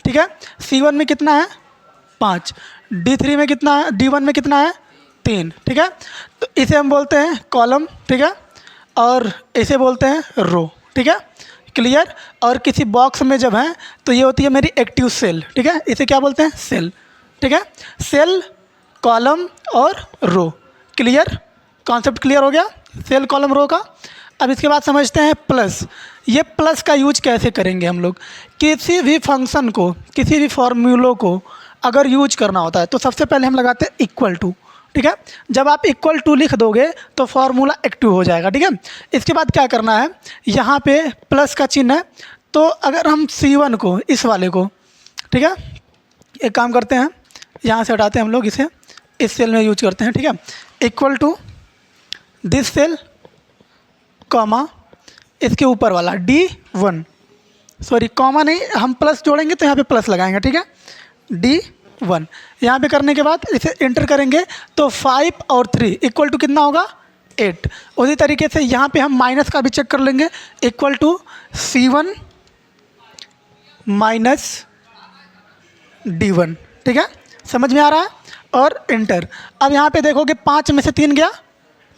ठीक है। C1 में कितना है 5, D3 में कितना है, D1 में कितना है 3, ठीक है। तो इसे हम बोलते हैं कॉलम, ठीक है, और इसे बोलते हैं रो, ठीक है, क्लियर। और किसी बॉक्स में जब है तो ये होती है मेरी एक्टिव सेल, ठीक है, इसे क्या बोलते हैं सेल, ठीक है। सेल, कॉलम और रो, क्लियर, कॉन्सेप्ट क्लियर हो गया सेल कॉलम रो का। अब इसके बाद समझते हैं प्लस। ये प्लस का यूज कैसे करेंगे हम लोग। किसी भी फंक्शन को, किसी भी फॉर्मूलों को अगर यूज करना होता है तो सबसे पहले हम लगाते हैं इक्वल टू, ठीक है। जब आप इक्वल टू लिख दोगे तो फार्मूला एक्टिव हो जाएगा, ठीक है। इसके बाद क्या करना है, यहाँ पे प्लस का चिन्ह है, तो अगर हम C1 को, इस वाले को, ठीक है, एक काम करते हैं, यहाँ से हटाते हैं हम लोग इसे, इस सेल में यूज करते हैं, ठीक है। Equal to this cell comma इसके ऊपर वाला D1, सॉरी कॉमा नहीं, हम प्लस जोड़ेंगे तो यहाँ पे प्लस लगाएंगे, ठीक है, D1। यहाँ पे करने के बाद इसे इंटर करेंगे तो 5 और 3 इक्वल टू कितना होगा 8। उसी तरीके से यहाँ पे हम माइनस का भी चेक कर लेंगे, equal to C1 minus D1, ठीक है, समझ में आ रहा है, और इंटर। अब यहाँ पे देखोगे 5 में से 3 गया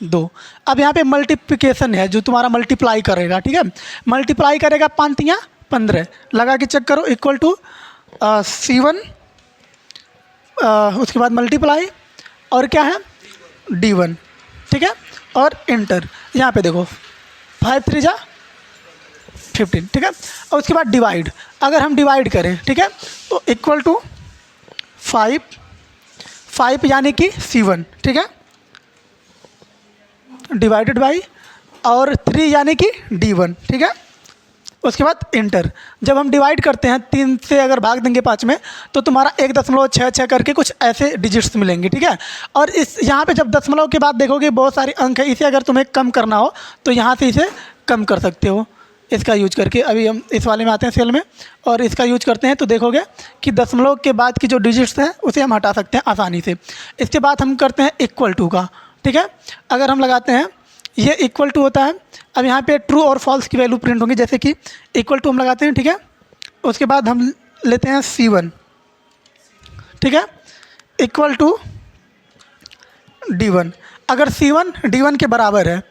2। अब यहाँ पे मल्टीप्लिकेशन है जो तुम्हारा मल्टीप्लाई करेगा, ठीक है, मल्टीप्लाई करेगा 5 तियाँ 15, लगा के चेक करो, इक्वल टू C1 उसके बाद मल्टीप्लाई और क्या है D1, ठीक है, और इंटर। यहाँ पे देखो 5 3 जा 15, ठीक है। और उसके बाद डिवाइड, अगर हम डिवाइड करें, ठीक है, तो इक्वल टू 5 यानी कि C1, ठीक है, डिवाइडेड बाई और 3 यानी कि D1, ठीक है। उसके बाद इंटर। जब हम डिवाइड करते हैं 3 से अगर भाग देंगे 5 में तो तुम्हारा 1.66 करके कुछ ऐसे डिजिट्स मिलेंगे, ठीक है। और इस यहाँ पे जब दशमलव के बाद देखोगे बहुत सारे अंक है, इसे अगर तुम्हें कम करना हो तो यहाँ से इसे कम कर सकते हो इसका यूज करके। अभी हम इस वाले में आते हैं सेल में और इसका यूज करते हैं तो देखोगे कि दशमलव के बाद की जो डिजिट्स हैं उसे हम हटा सकते हैं आसानी से। इसके बाद हम करते हैं इक्वल टू का, ठीक है। अगर हम लगाते हैं ये इक्वल टू होता है, अब यहाँ पे ट्रू और फॉल्स की वैल्यू प्रिंट होंगी, जैसे कि इक्वल टू हम लगाते हैं, ठीक है। उसके बाद हम लेते हैं C1, ठीक है, इक्वल टू D1। अगर C1 D1 के बराबर है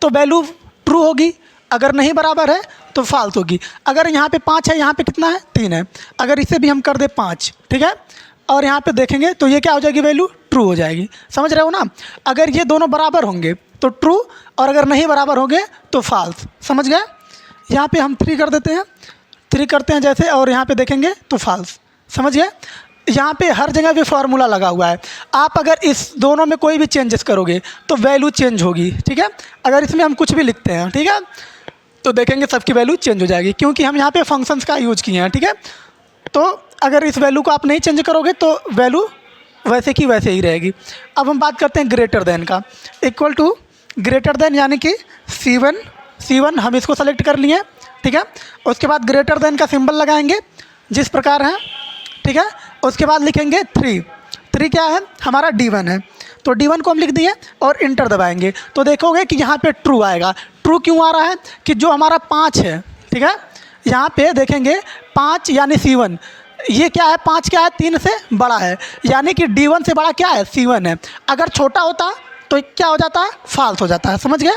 तो वैल्यू ट्रू होगी, अगर नहीं बराबर है तो फॉल्स होगी। अगर यहाँ पे 5 है, यहाँ पे कितना है 3 है, अगर इसे भी हम कर दे 5, ठीक है, और यहाँ पे देखेंगे तो ये क्या हो जाएगी, वैल्यू ट्रू हो जाएगी, समझ रहे हो ना। अगर ये दोनों बराबर होंगे तो ट्रू, और अगर नहीं बराबर होंगे तो फॉल्स, समझ गए। यहाँ पे हम 3 कर देते हैं, 3 करते हैं जैसे, और यहाँ पे देखेंगे तो फॉल्स, समझ गए। यहाँ पे हर जगह पे फार्मूला लगा हुआ है, आप अगर इस दोनों में कोई भी चेंजेस करोगे तो वैल्यू चेंज होगी, ठीक है। अगर इसमें हम कुछ भी लिखते हैं, ठीक है, तो देखेंगे सबकी वैल्यू चेंज हो जाएगी, क्योंकि हम यहाँ पे फंक्शंस का यूज किए हैं, ठीक है। तो अगर इस वैल्यू को आप नहीं चेंज करोगे तो वैल्यू वैसे की वैसे ही रहेगी। अब हम बात करते हैं ग्रेटर देन का, इक्वल टू ग्रेटर देन यानी कि C1 हम इसको सेलेक्ट कर लिए, ठीक है। उसके बाद ग्रेटर देन का सिंबल लगाएंगे जिस प्रकार है, ठीक है। उसके बाद लिखेंगे 3 क्या है, हमारा D1 है, तो D1 को हम लिख दिए और इंटर दबाएंगे तो देखोगे कि यहाँ पे ट्रू आएगा। ट्रू क्यों आ रहा है कि जो हमारा 5 है, ठीक है, यहाँ पे देखेंगे 5 यानी C1, ये क्या है 5 क्या है 3 से बड़ा है, यानी कि D1 से बड़ा क्या है C1 है। अगर छोटा होता तो क्या हो जाता है, फॉल्स हो जाता है, समझ गए।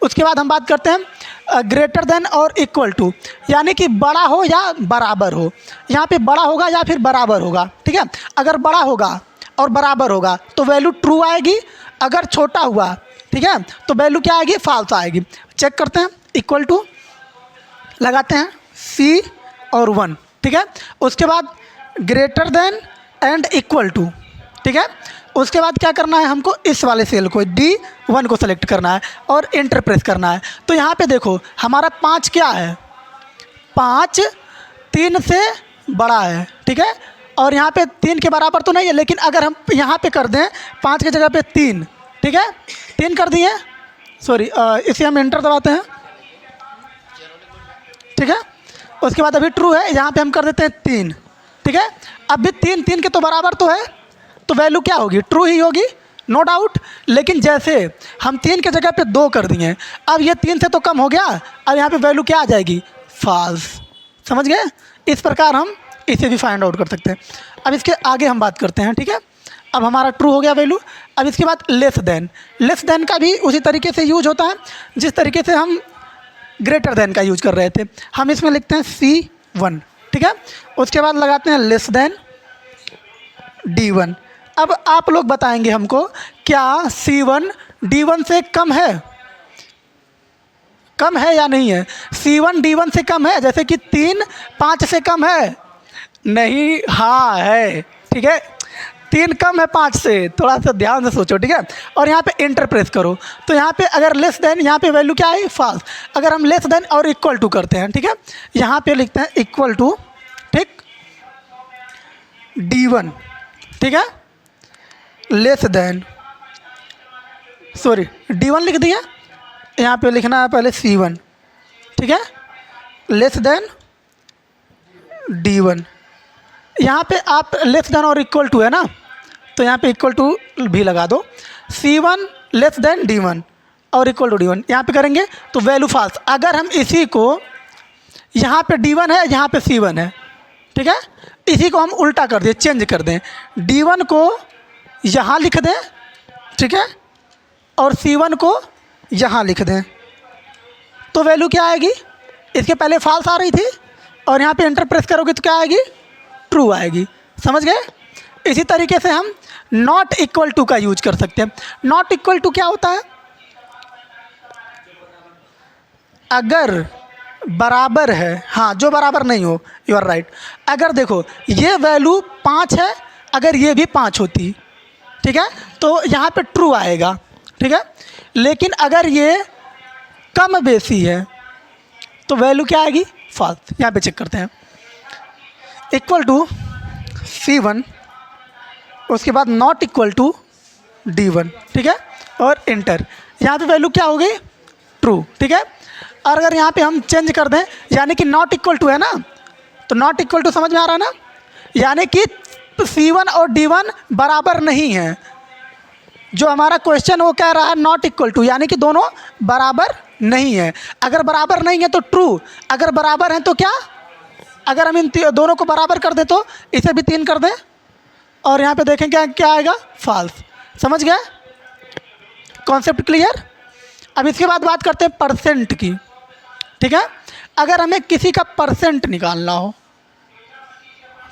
उसके बाद हम बात करते हैं ग्रेटर देन और इक्वल टू, यानी कि बड़ा हो या बराबर हो। यहाँ पे बड़ा होगा या फिर बराबर होगा, ठीक है। अगर बड़ा होगा और बराबर होगा तो वैल्यू ट्रू आएगी, अगर छोटा हुआ, ठीक है, तो वैल्यू क्या आएगी, फॉल्स आएगी। चेक करते हैं, इक्वल टू लगाते हैं C और 1, ठीक है। उसके बाद greater than and equal to, ठीक है। उसके बाद क्या करना है, हमको इस वाले सेल को D1 को सेलेक्ट करना है और एंटर प्रेस करना है। तो यहाँ पे देखो हमारा 5 क्या है, 5 3 से बड़ा है, ठीक है, और यहाँ पे 3 के बराबर तो नहीं है, लेकिन अगर हम यहाँ पे कर दें 5 की जगह पे 3, ठीक है, 3 कर दिए, सॉरी इसे हम एंटर दबाते हैं, ठीक है। उसके बाद अभी ट्रू है, यहाँ पे हम कर देते हैं 3, ठीक है। अब भी 3 के तो बराबर तो है, तो वैल्यू क्या होगी, ट्रू ही होगी, नो डाउट। लेकिन जैसे हम 3 के जगह पे 2 कर दिए, अब ये 3 से तो कम हो गया, अब यहाँ पे वैल्यू क्या आ जाएगी, फॉल्स, समझ गए। इस प्रकार हम इसे भी फाइंड आउट कर सकते हैं। अब इसके आगे हम बात करते हैं, ठीक है। अब हमारा ट्रू हो गया वैल्यू। अब इसके बाद लेस देन का भी उसी तरीके से यूज होता है जिस तरीके से हम ग्रेटर देन का यूज कर रहे थे। हम इसमें लिखते हैं C1, ठीक है। उसके बाद लगाते हैं लेस देन D1। अब आप लोग बताएंगे हमको, क्या C1 D1 से कम है या नहीं है? C1 D1 से कम है, जैसे कि 3 5 से कम है? नहीं, हाँ है, ठीक है। 3 कम है 5 से, थोड़ा सा ध्यान से सोचो, ठीक है। और यहाँ पे एंटर प्रेस करो, तो यहाँ पे अगर लेस देन, यहाँ पे वैल्यू क्या है? फॉल्स। अगर हम लेस देन और इक्वल टू करते हैं, ठीक है, यहाँ पे लिखते हैं इक्वल टू, ठीक, D1, ठीक है, लेस देन, सॉरी D1 लिख दिया, यहाँ पे लिखना है पहले C1, ठीक है, लेस देन D1। यहाँ पे आप लेस देन और इक्वल टू है ना, तो यहाँ पे इक्वल टू भी लगा दो। C1 लेस देन D1 और इक्वल टू D1 यहाँ पे करेंगे तो वैल्यू फॉल्स। अगर हम इसी को, यहाँ पे D1 है, यहाँ पे C1 है, ठीक है, इसी को हम उल्टा कर दें, चेंज कर दें, D1 को यहाँ लिख दें, ठीक है, और C1 को यहाँ लिख दें, तो वैल्यू क्या आएगी? इसके पहले फॉल्स आ रही थी और यहाँ पे एंटर प्रेस करोगे तो क्या आएगी? ट्रू आएगी। समझ गए? इसी तरीके से हम नॉट इक्वल टू का यूज कर सकते हैं। नॉट इक्वल टू क्या होता है? अगर बराबर है, हाँ, जो बराबर नहीं हो, यू आर राइट। अगर देखो ये वैल्यू 5 है, अगर ये भी 5 होती, ठीक है, तो यहाँ पे ट्रू आएगा, ठीक है। लेकिन अगर ये कम बेसी है तो वैल्यू क्या आएगी? फॉल्स। यहाँ पे चेक करते हैं, इक्वल टू C1, उसके बाद नॉट इक्वल टू D1, ठीक है, और इंटर। यहाँ पे वैल्यू क्या हो गई? ट्रू, ठीक है। और अगर यहाँ पे हम चेंज कर दें, यानी कि नॉट इक्वल टू है ना, तो नॉट इक्वल टू समझ में आ रहा है ना, यानी कि C1 और D1 बराबर नहीं है। जो हमारा क्वेश्चन वो कह रहा है नॉट इक्वल टू, यानी कि दोनों बराबर नहीं है। अगर बराबर नहीं है तो ट्रू, अगर बराबर हैं तो क्या? अगर हम इन दोनों को बराबर कर दें तो इसे भी 3 कर दें और यहाँ पे देखें क्या क्या आएगा? फॉल्स। समझ गए? Concept clear? अब इसके बाद बात करते हैं परसेंट की, ठीक है। अगर हमें किसी का परसेंट निकालना हो,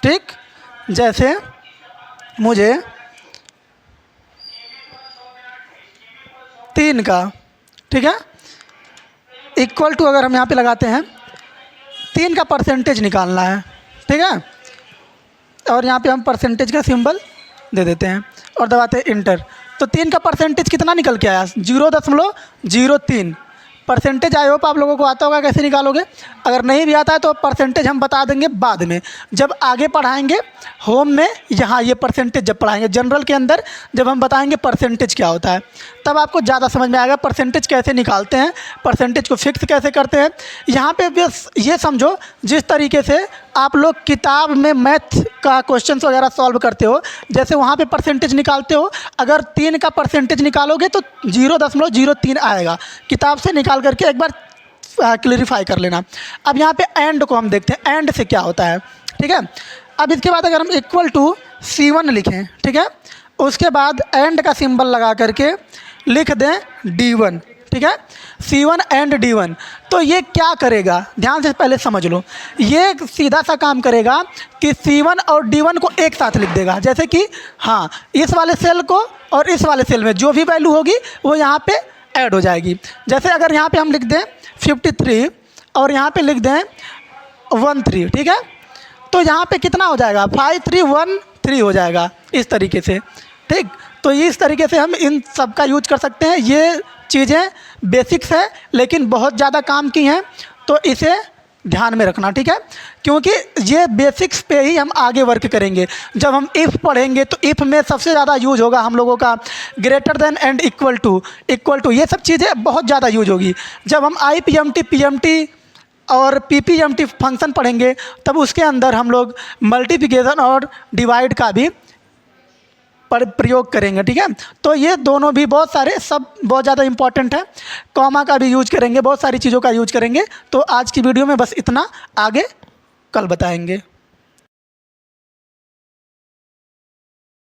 ठीक, जैसे मुझे 3 का, ठीक है, इक्वल टू अगर हम यहाँ पे लगाते हैं 3 का परसेंटेज निकालना है, ठीक है, और यहाँ पे हम परसेंटेज का सिंबल दे देते हैं और दबाते हैं इंटर। तो 3 का परसेंटेज कितना निकल के आया? 0.03 परसेंटेज। आई होप आप लोगों को आता होगा कैसे निकालोगे। अगर नहीं भी आता है तो परसेंटेज हम बता देंगे बाद में, जब आगे पढ़ाएंगे होम में। यहाँ ये परसेंटेज जब पढ़ाएंगे जनरल के अंदर, जब हम बताएंगे परसेंटेज क्या होता है, तब आपको ज़्यादा समझ में आएगा परसेंटेज कैसे निकालते हैं, परसेंटेज को फिक्स कैसे करते हैं। यहाँ पे बस ये समझो, जिस तरीके से आप लोग किताब में मैथ का क्वेश्चंस वगैरह सॉल्व करते हो, जैसे वहाँ पे परसेंटेज निकालते हो, अगर 3 का परसेंटेज निकालोगे तो 0.03 आएगा। किताब से निकाल करके एक बार क्लियरिफाई कर लेना। अब यहाँ पे एंड को हम देखते हैं, एंड से क्या होता है, ठीक है। अब इसके बाद अगर हम इक्वल टू C1 लिखें, ठीक है, उसके बाद एंड का सिंबल लगा करके लिख दें D1, ठीक है, C1 एंड D1, तो ये क्या करेगा? ध्यान से पहले समझ लो। ये सीधा सा काम करेगा कि C1 और D1 को एक साथ लिख देगा। जैसे कि हाँ, इस वाले सेल को और इस वाले सेल में जो भी वैल्यू होगी वो यहाँ पे ऐड हो जाएगी। जैसे अगर यहाँ पे हम लिख दें 53 और यहाँ पे लिख दें 13, ठीक है, तो यहाँ पे कितना हो जाएगा? 5313 हो जाएगा, इस तरीके से, ठीक। तो इस तरीके से हम इन सब का यूज कर सकते हैं। ये चीज़ें बेसिक्स है लेकिन बहुत ज़्यादा काम की हैं, तो इसे ध्यान में रखना, ठीक है, क्योंकि ये बेसिक्स पे ही हम आगे वर्क करेंगे। जब हम इफ़ पढ़ेंगे तो इफ़ में सबसे ज़्यादा यूज होगा हम लोगों का greater than and equal to, ये सब चीज़ें बहुत ज़्यादा यूज होगी। जब हम IPMT PMT और PPMT फंक्शन पढ़ेंगे तब उसके अंदर हम लोग मल्टीप्लिकेशन और डिवाइड का भी प्रयोग करेंगे, ठीक है। तो ये दोनों भी बहुत सारे, सब बहुत ज़्यादा इंपॉर्टेंट है। कॉमा का भी यूज करेंगे, बहुत सारी चीज़ों का यूज करेंगे। तो आज की वीडियो में बस इतना, आगे कल बताएंगे।